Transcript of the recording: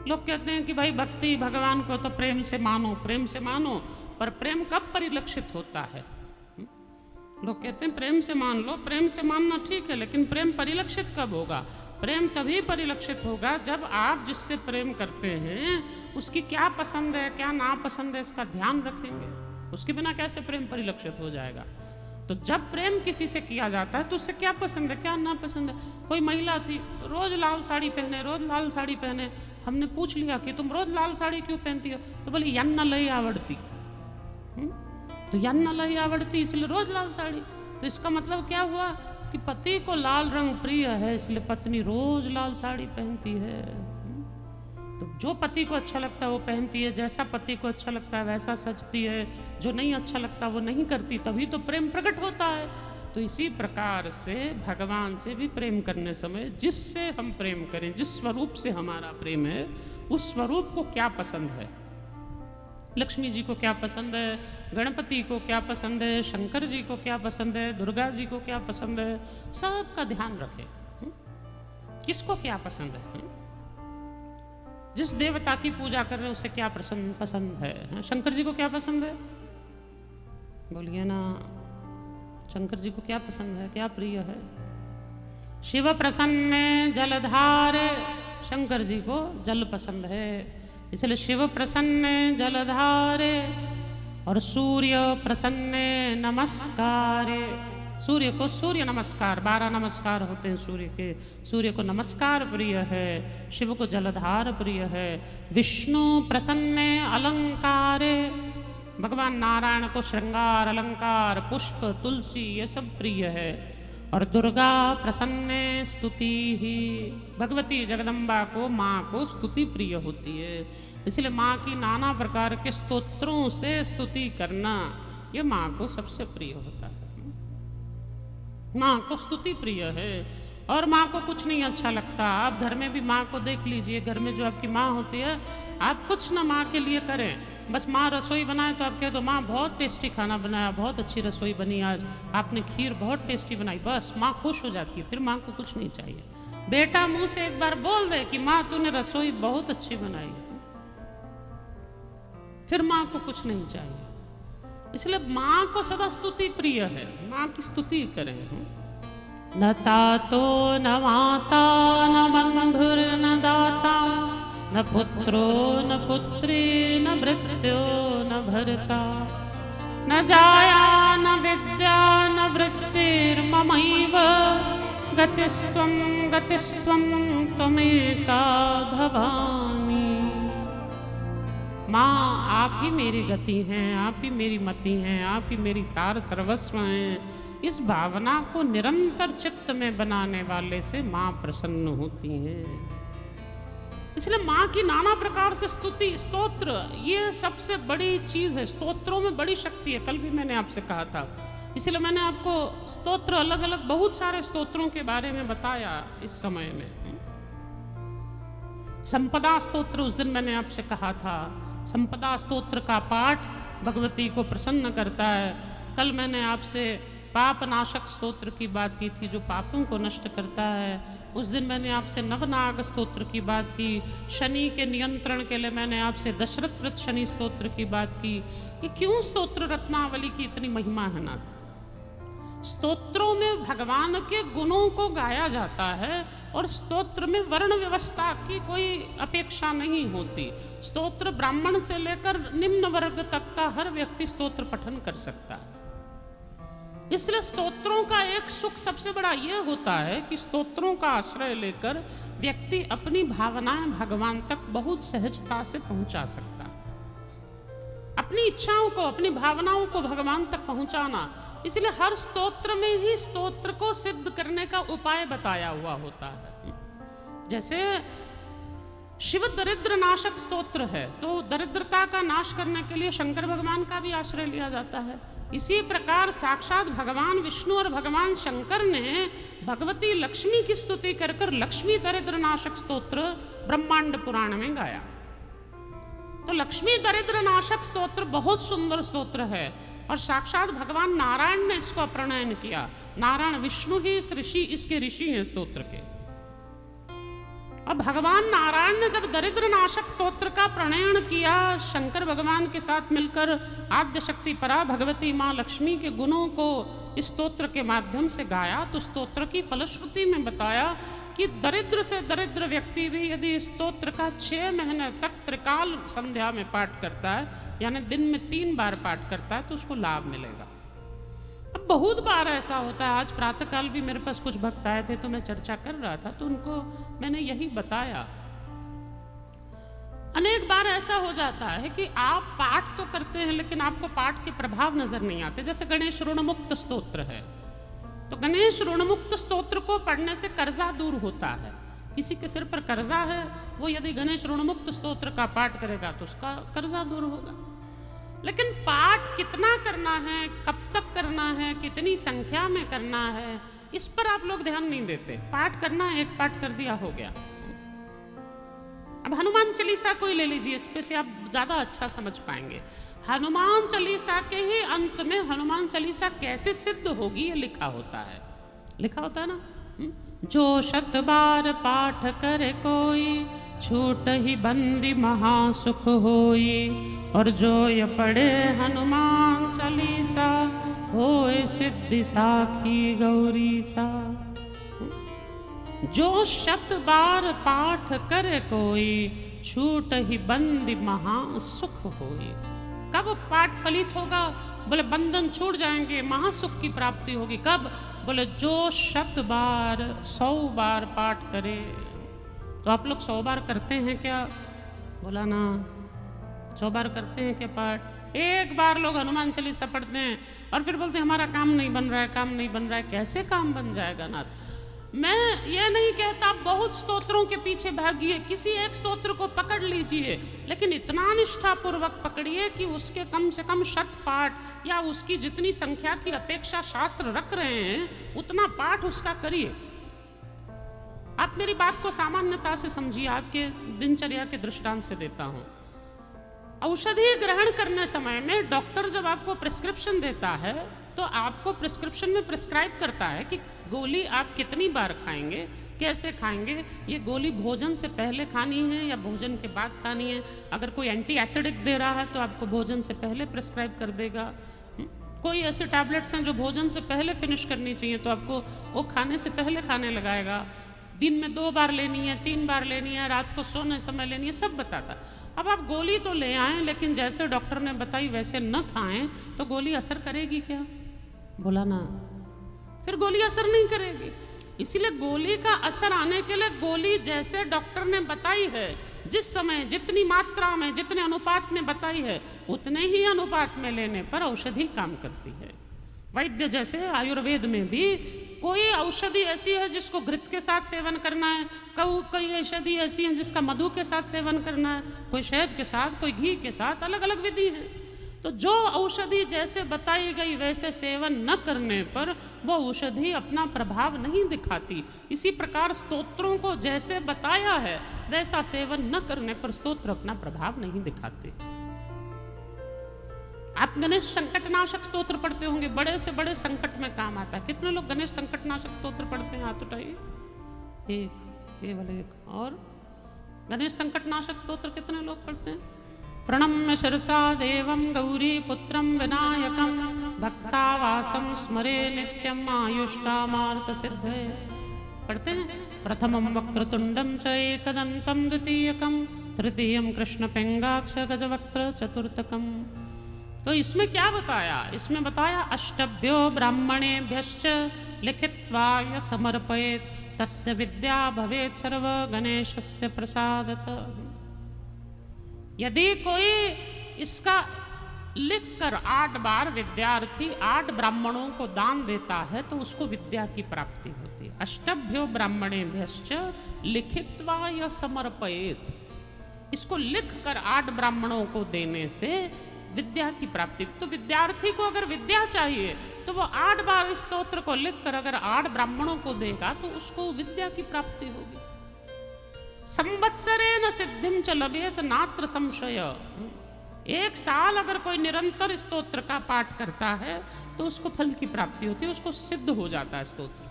लोग कहते हैं कि भाई भक्ति भगवान को तो प्रेम से मानो, प्रेम से मानो, पर प्रेम कब परिलक्षित होता है? लोग कहते हैं प्रेम से मान लो, प्रेम से मानना ठीक है, लेकिन प्रेम परिलक्षित कब होगा? प्रेम तभी परिलक्षित होगा जब आप जिससे प्रेम करते हैं उसकी क्या पसंद है, क्या नापसंद है, इसका ध्यान रखेंगे। उसके बिना कैसे प्रेम परिलक्षित हो जाएगा? तो जब प्रेम किसी से किया जाता है तो उससे क्या पसंद है, क्या नापसंद है। कोई महिला थी, रोज लाल साड़ी पहने, रोज लाल साड़ी पहने। हमने पूछ लिया कि तुम रोज लाल साड़ी क्यों पहनती हो? तो बोली यन्न लई आवड़ती। तो यन्न लई आवड़ती इसलिए रोज लाल साड़ी। तो इसका मतलब क्या हुआ कि पति को लाल रंग प्रिय है, इसलिए पत्नी रोज लाल साड़ी पहनती है। तो जो पति को अच्छा लगता है वो पहनती है, जैसा पति को अच्छा लगता है वैसा सजती है, जो नहीं अच्छा लगता वो नहीं करती, तभी तो प्रेम प्रकट होता है। तो इसी प्रकार से भगवान से भी प्रेम करने समय जिससे हम प्रेम करें, जिस स्वरूप से हमारा प्रेम है, उस स्वरूप को क्या पसंद है। लक्ष्मी जी को क्या पसंद है, गणपति को क्या पसंद है, शंकर जी को क्या पसंद है, दुर्गा जी को क्या पसंद है, सबका ध्यान रखें। किसको क्या पसंद है, जिस देवता की पूजा कर रहे हैं उसे क्या पसंद है। शंकर जी को क्या पसंद है, बोलिए ना। शंकर जी को क्या पसंद है, क्या प्रिय है? शिव प्रसन्न जलधारे, शंकर जी को जल पसंद है, इसलिए शिव प्रसन्न जलधारे। और सूर्य प्रसन्न नमस्कारे, सूर्य को सूर्य नमस्कार, 12 नमस्कार होते हैं सूर्य के। सूर्य को नमस्कार प्रिय है, शिव को जलधार प्रिय है। विष्णु प्रसन्न अलंकारे, भगवान नारायण को श्रृंगार अलंकार पुष्प तुलसी ये सब प्रिय है। और दुर्गा प्रसन्न स्तुति ही, भगवती जगदम्बा को माँ को स्तुति प्रिय होती है, इसलिए माँ की नाना प्रकार के स्तोत्रों से स्तुति करना ये माँ को सबसे प्रिय होता है। माँ को स्तुति प्रिय है। और माँ को कुछ नहीं अच्छा लगता। आप घर में भी माँ को देख लीजिए, घर में जो आपकी माँ होती है, आप कुछ ना माँ के लिए करें, बस माँ रसोई बनाए तो आप कह दो माँ बहुत टेस्टी खाना बनाया, बहुत अच्छी रसोई बनी आज, आपने खीर बहुत टेस्टी बनाई, बस माँ खुश हो जाती है, फिर माँ को कुछ नहीं चाहिए। बेटा मुंह से एक बार बोल दे कि माँ तूने रसोई बहुत अच्छी बनाई, फिर माँ को कुछ नहीं चाहिए। इसलिए माँ को सदा स्तुति प्रिय है, माँ की स्तुति करें। न तातो न माता न बंधुर न दाता, न पुत्रो न पुत्री न भृत्यो न भर्ता, न जाया न विद्या न वृत्तिर्ममैव, गतिस्त्वं गतिस्त्वं त्वमेका भवानी। माँ आप ही मेरी गति हैं, आप ही मेरी मति हैं, आप ही मेरी सार सर्वस्व हैं। इस भावना को निरंतर चित्त में बनाने वाले से माँ प्रसन्न होती हैं। इसलिए माँ की नाना प्रकार से स्तुति स्तोत्र ये सबसे बड़ी चीज है। स्तोत्रों में बड़ी शक्ति है, कल भी मैंने आपसे कहा था। इसलिए मैंने आपको स्तोत्र अलग अलग बहुत सारे स्तोत्रों के बारे में बताया इस समय में। संपदा स्तोत्र उस दिन मैंने आपसे कहा था, संपदा स्तोत्र का पाठ भगवती को प्रसन्न करता है। कल मैंने आपसे पाप नाशक स्तोत्र की बात की थी, जो पापों को नष्ट करता है। उस दिन मैंने आपसे नवनाग स्तोत्र की बात की, शनि के नियंत्रण के लिए मैंने आपसे दशरथ कृत शनि स्तोत्र की बात की। ये क्यों स्तोत्र रत्नावली की इतनी महिमा है ना? स्तोत्रों में भगवान के गुणों को गाया जाता है और स्तोत्र में वर्ण व्यवस्था की कोई अपेक्षा नहीं होती। स्तोत्र ब्राह्मण से लेकर निम्न वर्ग तक का हर व्यक्ति स्तोत्र पठन कर सकता है। इसलिए स्तोत्रों का एक सुख सबसे बड़ा यह होता है कि स्तोत्रों का आश्रय लेकर व्यक्ति अपनी भावनाएं भगवान तक बहुत सहजता से पहुंचा सकता है। अपनी इच्छाओं को, अपनी भावनाओं को भगवान तक पहुंचाना। इसलिए हर स्तोत्र में ही स्तोत्र को सिद्ध करने का उपाय बताया हुआ होता है। जैसे शिव दरिद्र नाशक स्तोत्र है, तो दरिद्रता का नाश करने के लिए शंकर भगवान का भी आश्रय लिया जाता है। इसी प्रकार साक्षात भगवान विष्णु और भगवान शंकर ने भगवती लक्ष्मी की स्तुति कर कर लक्ष्मी दरिद्र नाशक स्तोत्र ब्रह्मांड पुराण में गाया। तो लक्ष्मी दरिद्र नाशक स्तोत्र बहुत सुंदर स्तोत्र है और साक्षात भगवान नारायण ने इसको प्रणयन किया। नारायण विष्णु ही इसके ऋषि हैं स्तोत्र के। अब भगवान नारायण ने जब दरिद्र नाशक स्तोत्र का प्रणयन किया, शंकर भगवान के साथ मिलकर आद्य शक्ति परा भगवती माँ लक्ष्मी के गुणों को इस स्तोत्र के माध्यम से गाया, तो स्तोत्र की फलश्रुति में बताया कि दरिद्र से दरिद्र व्यक्ति भी यदि इस स्तोत्र का 6 महीने तक त्रिकाल संध्या में पाठ करता है, यानी दिन में 3 बार पाठ करता है, तो उसको लाभ मिलेगा। अब बहुत बार ऐसा होता है, आज प्रातःकाल भी मेरे पास कुछ भक्त आए थे तो मैं चर्चा कर रहा था, तो उनको मैंने यही बताया। अनेक बार ऐसा हो जाता है कि आप पाठ तो करते हैं लेकिन आपको पाठ के प्रभाव नजर नहीं आते। जैसे गणेश ऋणमुक्त स्तोत्र है, तो गणेश ऋणमुक्त स्तोत्र को पढ़ने से कर्जा दूर होता है। किसी के सिर पर कर्जा है, वो यदि गणेश ऋणमुक्त स्तोत्र का पाठ करेगा तो उसका कर्जा दूर होगा। लेकिन पाठ कितना करना है, कब तक करना है, कितनी संख्या में करना है, इस पर आप लोग ध्यान नहीं देते। पाठ करना है, एक पाठ कर दिया, हो गया। अब हनुमान चालीसा कोई ले लीजिए, इस पे से आप ज्यादा अच्छा समझ पाएंगे। हनुमान चालीसा के ही अंत में हनुमान चालीसा कैसे सिद्ध होगी ये लिखा होता है। लिखा होता है ना, जो 100 बार पाठ करे कोई, छूट ही बंदी महासुख होई, और जो ये पढ़े हनुमान चालीसा, होए सिद्धि साखी गौरी सा। जो 100 बार पाठ करे कोई, छूट ही बंदी महासुख होई। कब पाठ फलित होगा? बोले बंधन छूट जाएंगे, महासुख की प्राप्ति होगी। कब? बोले जो 100 बार 100 बार पाठ करे। तो आप लोग 100 बार करते हैं क्या? बोला ना, 100 बार करते हैं क्या पाठ? एक बार लोग हनुमान चालीसा पढ़ते हैं और फिर बोलते हैं हमारा काम नहीं बन रहा है, काम नहीं बन रहा है। कैसे काम बन जाएगा नाथ? मैं ये नहीं कहता बहुत स्तोत्रों के पीछे भागिए, किसी एक स्तोत्र को पकड़ लीजिए, लेकिन इतना निष्ठापूर्वक पकड़िए कि उसके कम से कम 100 पाठ या उसकी जितनी संख्या की अपेक्षा शास्त्र रख रहे हैं उतना पाठ उसका करिए। आप मेरी बात को सामान्यता से समझिए, आपके दिनचर्या के दृष्टांत से देता हूं। औषधि ग्रहण करने समय में डॉक्टर जब आपको प्रिस्क्रिप्शन देता है तो आपको प्रिस्क्रिप्शन में प्रिस्क्राइब करता है कि गोली आप कितनी बार खाएंगे, कैसे खाएंगे, ये गोली भोजन से पहले खानी है या भोजन के बाद खानी है। अगर कोई एंटी एसिडिक दे रहा है तो आपको भोजन से पहले प्रिस्क्राइब कर देगा। कोई ऐसे टैबलेट्स हैं जो भोजन से पहले फिनिश करनी चाहिए तो आपको वो खाने से पहले खाने लगाएगा। दिन में 2 बार लेनी है, 3 बार लेनी है, रात को सोने समय लेनी है, सब बताता। अब आप गोली तो ले आएं लेकिन जैसे डॉक्टर ने बताई वैसे न खाएं तो गोली असर करेगी क्या? बोला ना, फिर गोली असर नहीं करेगी। इसीलिए गोली का असर आने के लिए गोली जैसे डॉक्टर ने बताई है, जिस समय जितनी मात्रा में जितने अनुपात में बताई है उतने ही अनुपात में लेने पर औषधि काम करती है। वैद्य जैसे आयुर्वेद में भी कोई औषधि ऐसी है जिसको घृत के साथ सेवन करना है, कई औषधि ऐसी है जिसका मधु के साथ सेवन करना है, कोई शहद के साथ, कोई घी के साथ, अलग अलग विधि है। तो जो औषधि जैसे बताई गई वैसे सेवन न करने पर वो औषधि अपना प्रभाव नहीं दिखाती। इसी प्रकार स्तोत्रों को जैसे बताया है वैसा सेवन न करने पर स्तोत्र अपना प्रभाव नहीं दिखाते। आप गणेश संकटनाशक स्तोत्र पढ़ते होंगे, बड़े से बड़े संकट में काम आता है। कितने लोग गणेश संकटनाशक स्तोत्र पढ़ते हैं? हाथ उठाइए। एक, केवल एक। और गणेश संकटनाशक स्तोत्र कितने लोग पढ़ते हैं? प्रणम्य शिरसा देवं गौरी पुत्रं विनायकं, भक्तावासं स्मरे नित्यं आयुष्कामार्थ सिद्धये। पढ़ते हैं? प्रथमं वक्रतुंडं च एकदन्तं द्वितीयकं, तृतीयं कृष्णपिंगाक्ष गजवक्त्र चतुर्थकं। तो इसमें क्या बताया? इसमें बताया अष्टभ्यो ब्राह्मणेभ्यश्च लिखित्वा य समर्पयेत्, तस्य विद्या भवेत् सर्व गणेशस्य प्रसादतः। यदि कोई इसका लिखकर 8 बार विद्यार्थी 8 ब्राह्मणों को दान देता है तो उसको विद्या की प्राप्ति होती है। अष्टभ्यो ब्राह्मणेभ्यश्च लिखित्वा य समर्पयेत्, इसको लिखकर 8 ब्राह्मणों को देने से विद्या की प्राप्ति। तो विद्यार्थी को अगर विद्या चाहिए तो वो 8 बार इस स्तोत्र को लिखकर अगर 8 ब्राह्मणों को देगा तो उसको विद्या की प्राप्ति होगी। संवत्सरेण सिद्धिं च लभेत नात्र संशय। 1 साल अगर कोई निरंतर स्तोत्र का पाठ करता है तो उसको फल की प्राप्ति होती है, उसको सिद्ध हो जाता है स्तोत्र।